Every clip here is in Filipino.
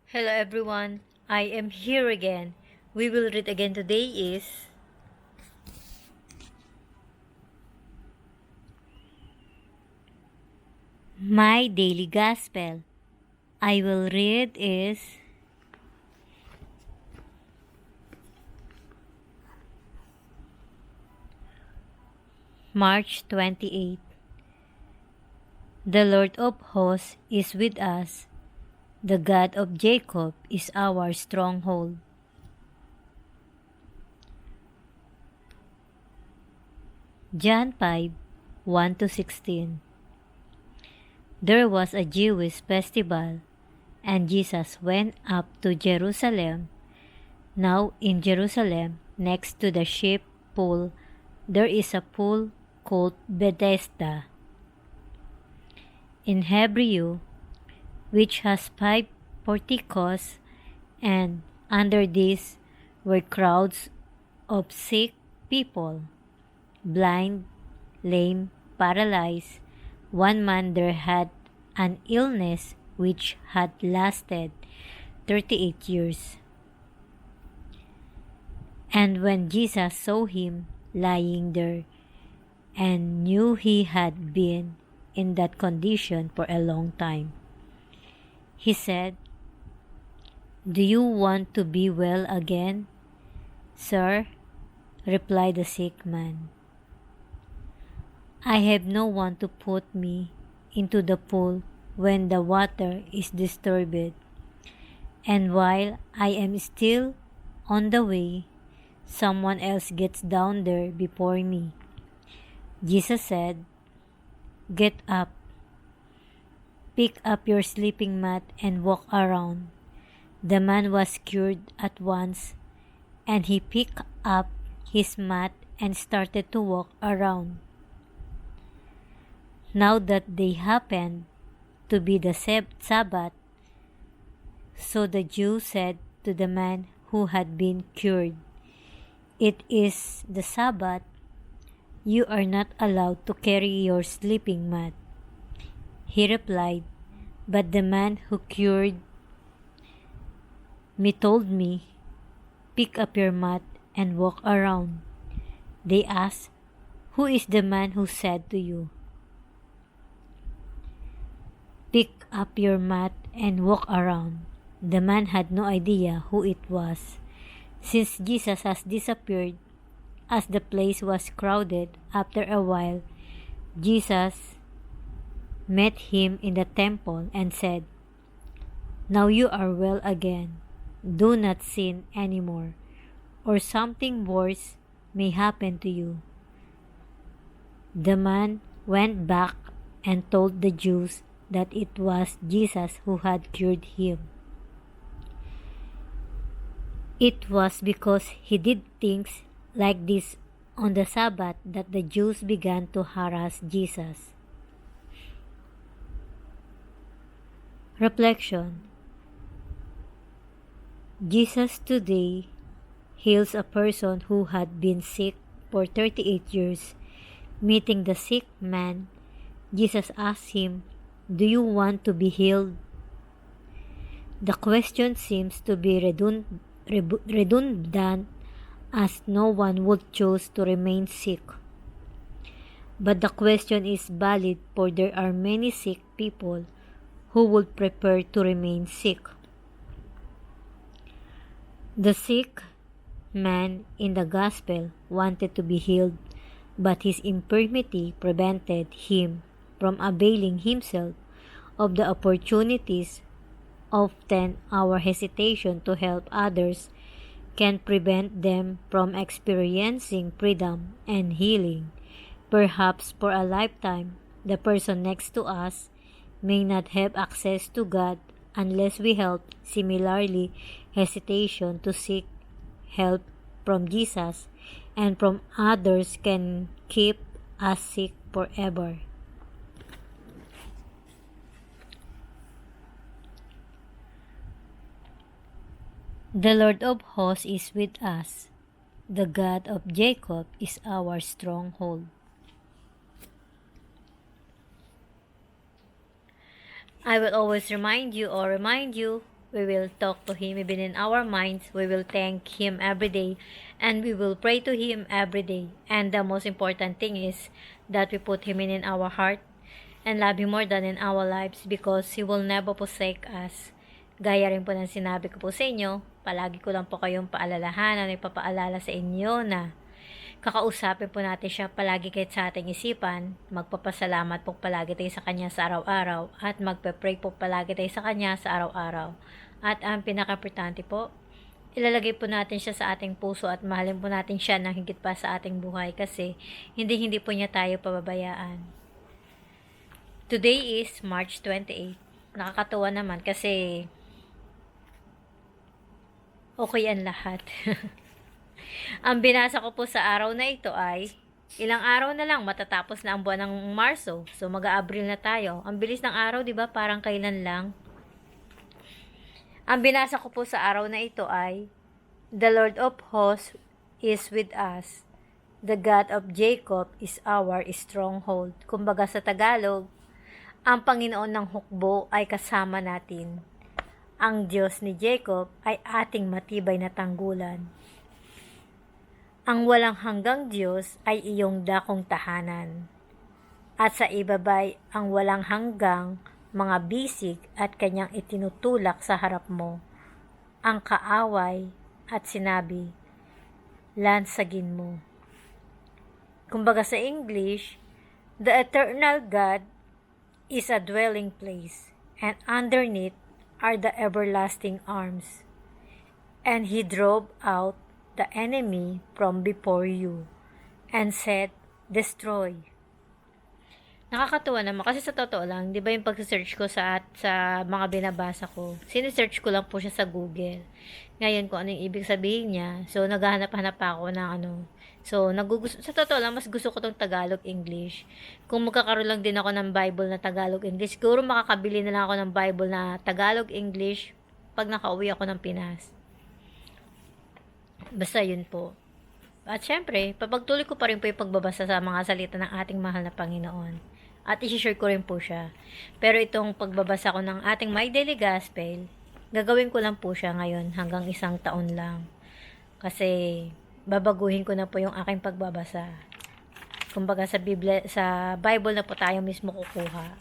Hello everyone, I am here again. We will read again today is My Daily Gospel. I will read is March 28. The Lord of hosts is with us. The God of Jacob is our stronghold. John 5, 1-16. There was a Jewish festival, and Jesus went up to Jerusalem. Now in Jerusalem, next to the sheep pool, there is a pool called Bethesda, in Hebrew, which has 5 porticos, and under these were crowds of sick people, blind, lame, paralyzed. One man there had an illness which had lasted 38 years. And when Jesus saw him lying there, and knew he had been in that condition for a long time, he said, "Do you want to be well again?" "Sir," replied the sick man, "I have no one to put me into the pool when the water is disturbed, and while I am still on the way, someone else gets down there before me." Jesus said, "Get up, pick up your sleeping mat and walk around." The man was cured at once, and he picked up his mat and started to walk around. Now that they happened to be the Sabbath, so the Jews said to the man who had been cured, "It is the Sabbath. You are not allowed to carry your sleeping mat." He replied, "But the man who cured me told me, 'Pick up your mat and walk around.'" They asked, "Who is the man who said to you, 'Pick up your mat and walk around'?" The man had no idea who it was, since Jesus has disappeared. As the place was crowded, after a while, Jesus met him in the temple and said, "Now you are well again. Do not sin anymore, or something worse may happen to you." The man went back and told the Jews that it was Jesus who had cured him. It was because he did things like this on the Sabbath that the Jews began to harass Jesus. Reflection. Jesus today heals a person who had been sick for 38 years. Meeting the sick man, Jesus asked him, "Do you want to be healed?" The question seems to be redundant, as no one would choose to remain sick. But the question is valid, for there are many sick people who would prefer to remain sick. The sick man in the gospel wanted to be healed, but his infirmity prevented him from availing himself of the opportunities. Often our hesitation to help others can prevent them from experiencing freedom and healing. Perhaps for a lifetime, the person next to us may not have access to God unless we help. Similarly, hesitation to seek help from Jesus and from others can keep us sick forever. The Lord of hosts is with us. The God of Jacob is our stronghold. I will always remind you We will talk to Him even in our minds. We will thank Him every day. And we will pray to Him every day. And the most important thing is that we put Him in our heart and love Him more than in our lives because He will never forsake us. Gaya rin po ng sinabi ko po sa inyo, palagi ko lang po kayong paalalahanan, ipapaalala sa inyo na kakausapin po natin siya palagi kahit sa ating isipan, magpapasalamat po palagi tayo sa Kanya sa araw-araw, at magpe-pray po palagi tayo sa Kanya sa araw-araw. At ang pinaka-importante po, ilalagay po natin siya sa ating puso at mahalin po natin siya ng higit pa sa ating buhay kasi hindi po niya tayo pababayaan. Today is March 28. Nakakatuwa naman kasi okay ang lahat. Ang binasa ko po sa araw na ito ay, ilang araw na lang matatapos na ang buwan ng Marso. So mag-a-Abril na tayo. Ang bilis ng araw, 'di ba? Parang kailan lang. Ang binasa ko po sa araw na ito ay, The Lord of hosts is with us. The God of Jacob is our stronghold. Kumbaga sa Tagalog, ang Panginoon ng hukbo ay kasama natin. Ang Diyos ni Jacob ay ating matibay na tanggulan. Ang walang hanggang Diyos ay iyong dakong tahanan. At sa ibabay ang walang hanggang mga bisig at kanyang itinutulak sa harap mo. Ang kaaway at sinabi, lansagin mo. Kumbaga sa English, the eternal God is a dwelling place, and underneath are the everlasting arms. And He drove out the enemy from before you, and said, destroy. Nakakatuwa naman kasi sa totoo lang, di ba yung pag-search ko sa mga binabasa ko, sinesearch ko lang po siya sa Google. Ngayon kung ano yung ibig sabihin niya, so naghahanap-hanap pa ako ng so sa totoo lang, mas gusto ko tong Tagalog English. Kung magkakaroon lang din ako ng Bible na Tagalog English, siguro makakabili na lang ako ng Bible na Tagalog English pag nakauwi ako ng Pinas. Basta yun po. At syempre, papagtuloy ko pa rin po yung pagbabasa sa mga salita ng ating mahal na Panginoon. At isi-share ko rin po siya. Pero itong pagbabasa ko ng ating My Daily Gospel, gagawin ko lang po siya ngayon hanggang 1 taon lang. Kasi babaguhin ko na po yung aking pagbabasa. Kumbaga sa Bible na po tayo mismo kukuha.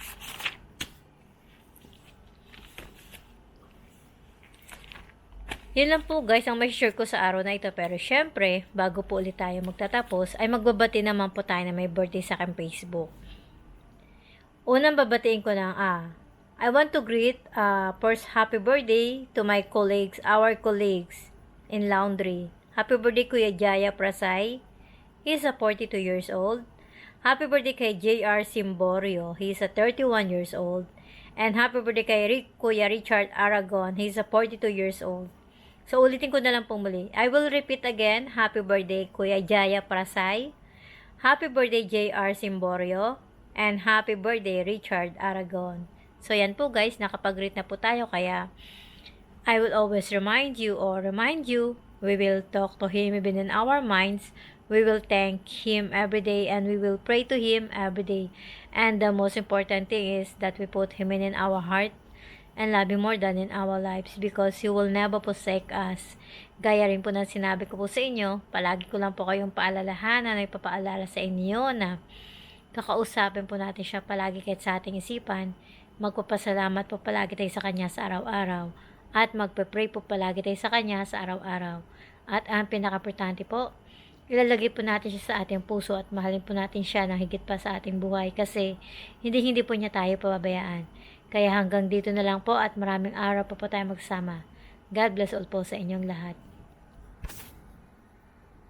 Yun lang po guys ang may share ko sa araw na ito. Pero syempre, bago po ulit tayo magtatapos, ay magbabati naman po tayo na may birthday sa aking Facebook. Unang babatiin ko lang, I want to greet first happy birthday to my colleagues, our colleagues in laundry. Happy birthday Kuya Jaya Prasay. He is 42 years old. Happy birthday kay JR Simborio. He is 31 years old. And happy birthday kay Kuya Richard Aragon. He is 42 years old. So ulitin ko na lang po muli. I will repeat again. Happy birthday Kuya Jaya Prasay. Happy birthday JR Simborio. And happy birthday Richard Aragon. So yan po guys, nakapag-greet na po tayo. Kaya I will always remind you, we will talk to Him even in our minds. We will thank Him every day and we will pray to Him every day. And the most important thing is that we put Him in our heart and love Him more than in our lives because He will never forsake us. Gaya rin po ng sinabi ko po sa inyo, palagi ko lang po kayong paalalahanan, ipapaalala sa inyo na kakausapin po natin siya palagi kahit sa ating isipan, magpapasalamat po palagi tayo sa Kanya sa araw-araw, at magpe-pray po palagi tayo sa Kanya sa araw-araw. At ang pinaka-importante po, ilalagay po natin siya sa ating puso at mahalin po natin siya ng higit pa sa ating buhay kasi hindi po niya tayo pababayaan. Kaya hanggang dito na lang po at maraming araw pa po tayo magsama. God bless all po sa inyong lahat.